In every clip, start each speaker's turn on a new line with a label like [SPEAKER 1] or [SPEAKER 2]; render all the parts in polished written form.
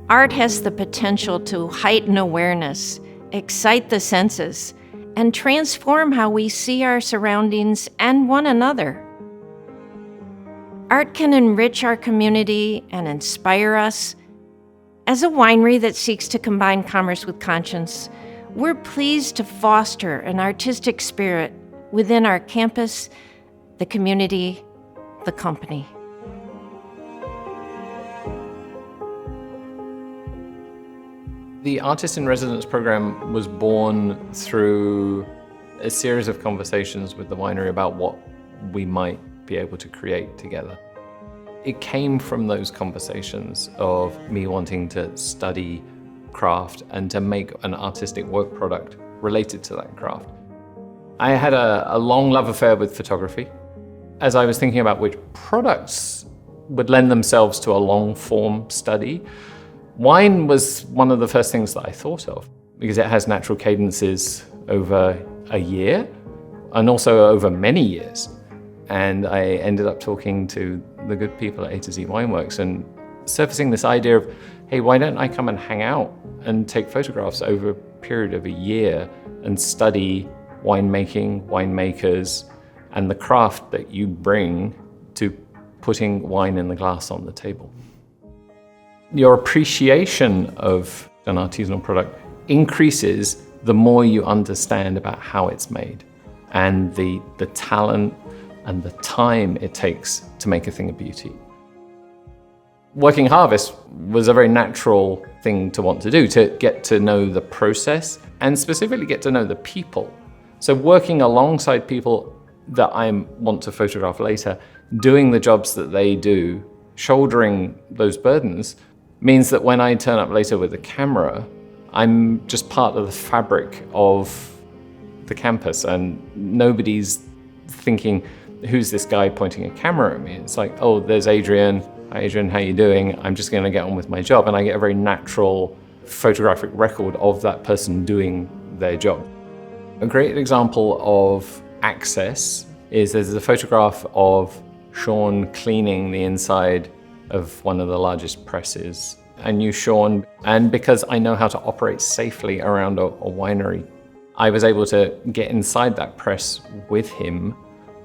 [SPEAKER 1] Art has the potential to heighten awareness, excite the senses, and transform how we see our surroundings and one another. Art can enrich our community and inspire us. As a winery that seeks to combine commerce with conscience, we're pleased to foster an artistic spirit within our campus, the community, the company.
[SPEAKER 2] The Artist in Residence program was born through a series of conversations with the winery about what we might be able to create together. It came from those conversations of me wanting to study craft and to make an artistic work product related to that craft. I had a long love affair with photography. As I was thinking about which products would lend themselves to a long form study, wine was one of the first things that I thought of because it has natural cadences over a year and also over many years. And I ended up talking to the good people at A to Z Wineworks and surfacing this idea of, hey, why don't I come and hang out and take photographs over a period of a year and study winemaking, winemakers, and the craft that you bring to putting wine in the glass on the table. Your appreciation of an artisanal product increases the more you understand about how it's made and the talent and the time it takes to make a thing of beauty. Working Harvest was a very natural thing to want to do, to get to know the process and specifically get to know the people. So working alongside people that I want to photograph later, doing the jobs that they do, shouldering those burdens, means that when I turn up later with a camera, I'm just part of the fabric of the campus and nobody's thinking, who's this guy pointing a camera at me? It's like, oh, there's Adrian. Hi, Adrian, how you doing? I'm just gonna get on with my job. And I get a very natural photographic record of that person doing their job. A great example of access is there's a photograph of Sean cleaning the inside of one of the largest presses. I knew Sean, and because I know how to operate safely around a winery, I was able to get inside that press with him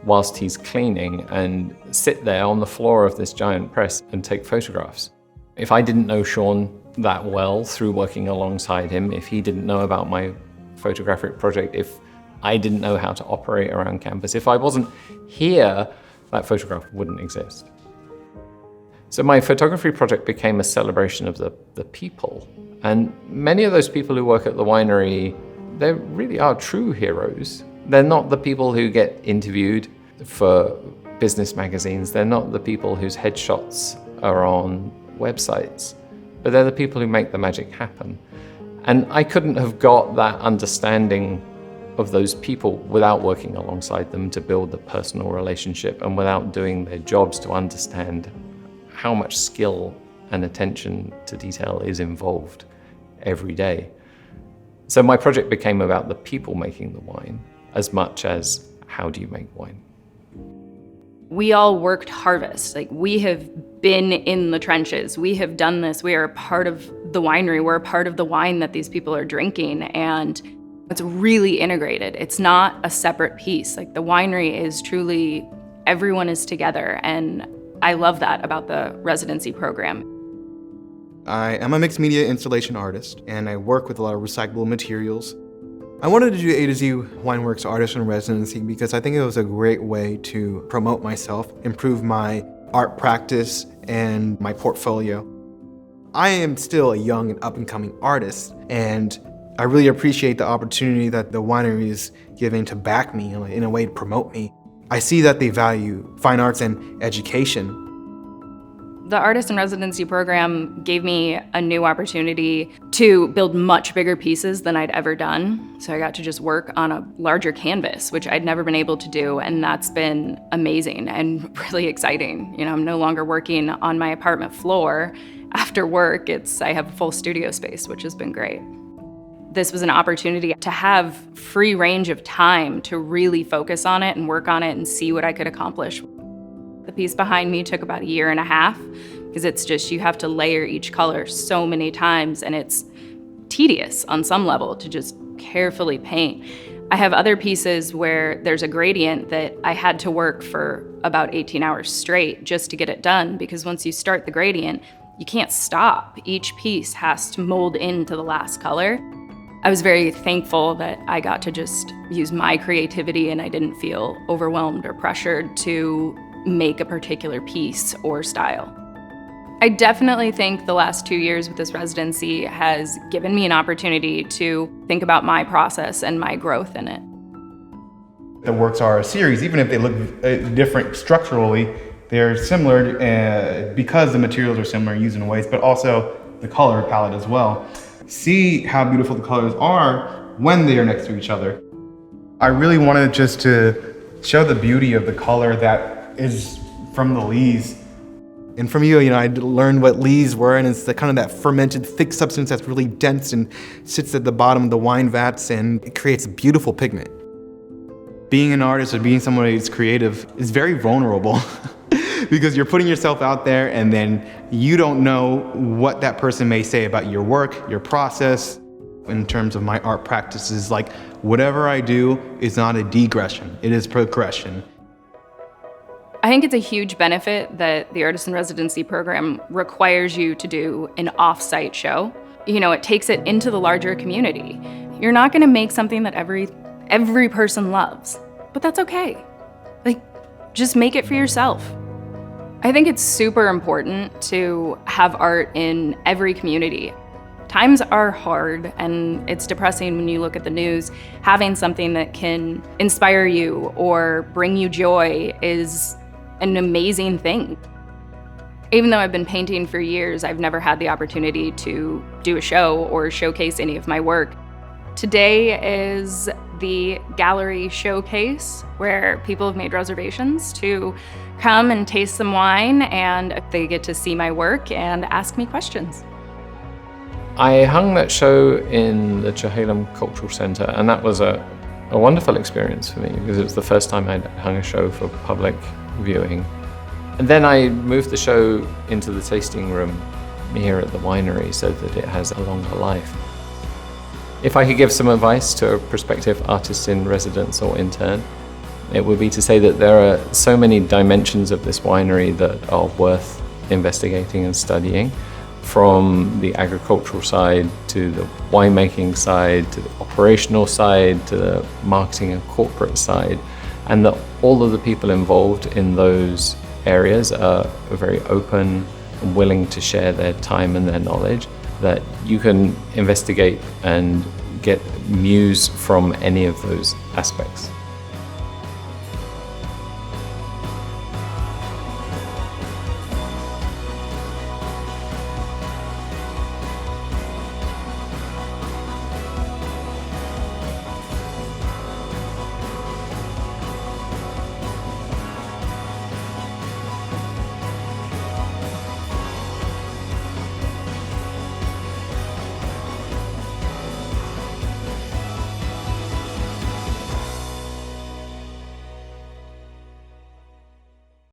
[SPEAKER 2] whilst he's cleaning and sit there on the floor of this giant press and take photographs. If I didn't know Sean that well through working alongside him, if he didn't know about my photographic project, if I didn't know how to operate around campus, if I wasn't here, that photograph wouldn't exist. So my photography project became a celebration of the people. And many of those people who work at the winery, they really are true heroes. They're not the people who get interviewed for business magazines. They're not the people whose headshots are on websites, but they're the people who make the magic happen. And I couldn't have got that understanding of those people without working alongside them to build the personal relationship and without doing their jobs to understand how much skill and attention to detail is involved every day. So my project became about the people making the wine as much as how do you make wine.
[SPEAKER 3] We all worked Harvest. Like, we have been in the trenches. We have done this. We are a part of the winery. We're a part of the wine that these people are drinking, and it's really integrated. It's not a separate piece. Like, the winery is truly, everyone is together, and I love that about the residency program.
[SPEAKER 4] I am a mixed media installation artist, and I work with a lot of recyclable materials. I wanted to do A to Z Wineworks Artist in Residency because I think it was a great way to promote myself, improve my art practice, and my portfolio. I am still a young and up-and-coming artist, and I really appreciate the opportunity that the winery is giving to back me, in a way to promote me. I see that they value fine arts and education.
[SPEAKER 3] The Artist in Residency program gave me a new opportunity to build much bigger pieces than I'd ever done. So I got to just work on a larger canvas, which I'd never been able to do, and that's been amazing and really exciting. You know, I'm no longer working on my apartment floor. After work, I have a full studio space, which has been great. This was an opportunity to have free range of time to really focus on it and work on it and see what I could accomplish. The piece behind me took about 1.5 years because it's just, you have to layer each color so many times, and it's tedious on some level to just carefully paint. I have other pieces where there's a gradient that I had to work for about 18 hours straight just to get it done, because once you start the gradient, you can't stop. Each piece has to mold into the last color. I was very thankful that I got to just use my creativity and I didn't feel overwhelmed or pressured to make a particular piece or style. I definitely think the last 2 years with this residency has given me an opportunity to think about my process and my growth in it.
[SPEAKER 5] The works are a series, even if they look different structurally, they're similar because the materials are similar used in ways, but also the color palette as well. See how beautiful the colors are when they are next to each other. I really wanted just to show the beauty of the color that is from the lees.
[SPEAKER 4] And from you, I learned what lees were, and it's the kind of that fermented thick substance that's really dense and sits at the bottom of the wine vats, and it creates a beautiful pigment. Being an artist or being someone who's creative is very vulnerable because you're putting yourself out there and then you don't know what that person may say about your work, your process. In terms of my art practices, like whatever I do is not a degression, it is progression.
[SPEAKER 3] I think it's a huge benefit that the Artist in Residency program requires you to do an off-site show. It takes it into the larger community. You're not gonna make something that every person loves, but that's okay. Just make it for yourself. I think it's super important to have art in every community. Times are hard and it's depressing when you look at the news. Having something that can inspire you or bring you joy is an amazing thing. Even though I've been painting for years, I've never had the opportunity to do a show or showcase any of my work. Today is the gallery showcase where people have made reservations to come and taste some wine, and they get to see my work and ask me questions.
[SPEAKER 2] I hung that show in the Chehalem Cultural Center, and that was a wonderful experience for me because it was the first time I'd hung a show for public viewing. And then I moved the show into the tasting room here at the winery so that it has a longer life. If I could give some advice to a prospective artist in residence or intern, it would be to say that there are so many dimensions of this winery that are worth investigating and studying, from the agricultural side to the winemaking side to the operational side to the marketing and corporate side, and that all of the people involved in those areas are very open and willing to share their time and their knowledge, that you can investigate and get muse from any of those aspects.